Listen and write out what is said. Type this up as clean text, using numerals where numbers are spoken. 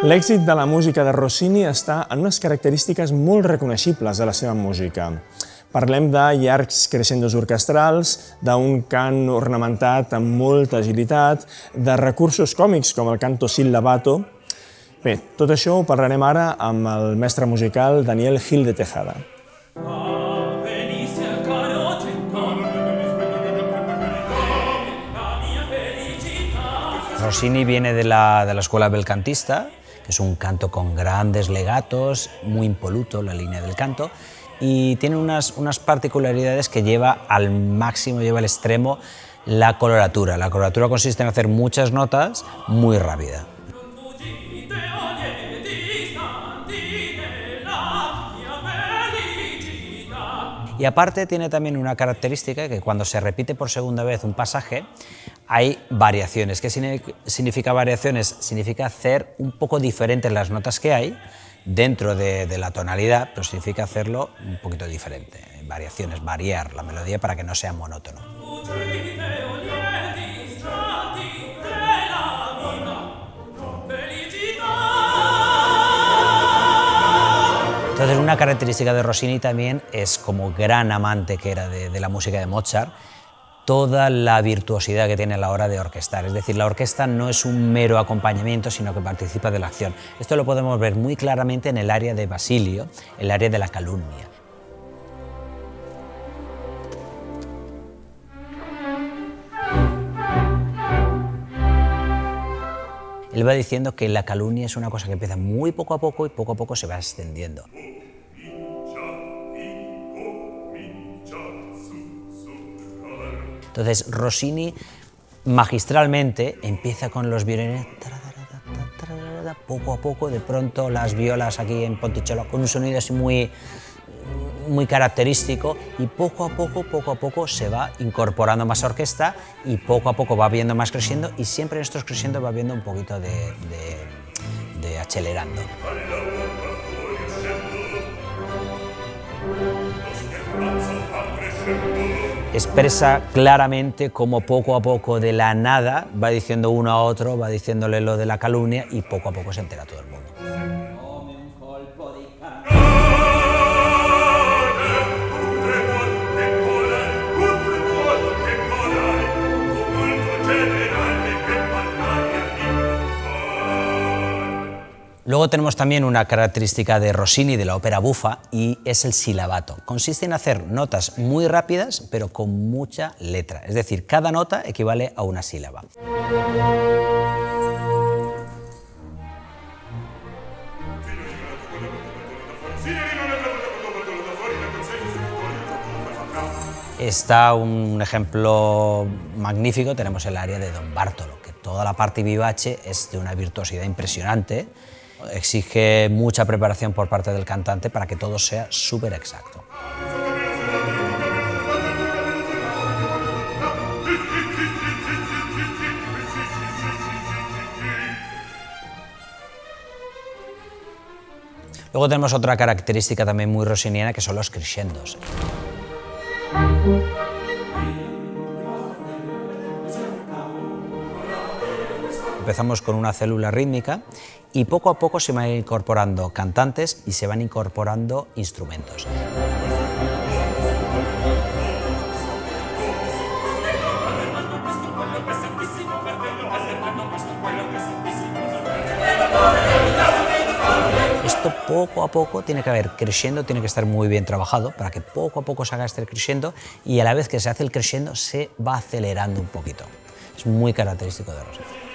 L'èxit de la música de Rossini està en unes característiques molt reconeixibles de la seva música. Parlem de llargs crescendos orquestrals, d'un cant ornamentat amb molta agilitat, de recursos còmics com el canto sillabato. Bé, tot això ho parlarem ara amb el mestre musical Daniel Gil de Tejada. Rossini viene de la escuela belcantista, que es un canto con grandes legatos, muy impoluto la línea del canto, y tiene unas particularidades que lleva al máximo, lleva al extremo la coloratura. La coloratura consiste en hacer muchas notas muy rápida. Y aparte tiene también una característica que cuando se repite por segunda vez un pasaje hay variaciones. ¿Qué significa variaciones? Significa hacer un poco diferentes las notas que hay dentro de la tonalidad, pero significa hacerlo un poquito diferente. Variaciones, variar la melodía para que no sea monótono. Entonces, una característica de Rossini también es, como gran amante que era de la música de Mozart, toda la virtuosidad que tiene a la hora de orquestar. Es decir, la orquesta no es un mero acompañamiento, sino que participa de la acción. Esto lo podemos ver muy claramente en el área de Basilio, el área de la calumnia. Él va diciendo que la calumnia es una cosa que empieza muy poco a poco y poco a poco se va extendiendo. Entonces Rossini magistralmente empieza con los violines, poco a poco, de pronto las violas aquí en Ponticello con un sonido así muy característico, y poco a poco se va incorporando más orquesta y poco a poco va viendo más crescendo, y siempre en estos crescendo va viendo un poquito de acelerando. Expresa claramente cómo poco a poco de la nada va diciendo uno a otro, va diciéndole lo de la calumnia, y poco a poco se entera todo el mundo. Luego tenemos también una característica de Rossini, de la ópera bufa, y es el silabato. Consiste en hacer notas muy rápidas, pero con mucha letra. Es decir, cada nota equivale a una sílaba. Está un ejemplo magnífico, tenemos el área de Don Bartolo, que toda la parte vivace es de una virtuosidad impresionante. Exige mucha preparación por parte del cantante para que todo sea súper exacto. Luego tenemos otra característica también muy rossiniana, que son los crescendos. Empezamos con una célula rítmica y poco a poco se van incorporando cantantes y se van incorporando instrumentos. Esto poco a poco tiene que haber crescendo, tiene que estar muy bien trabajado para que poco a poco se haga este crescendo, y a la vez que se hace el crescendo se va acelerando un poquito. Es muy característico de Rossini.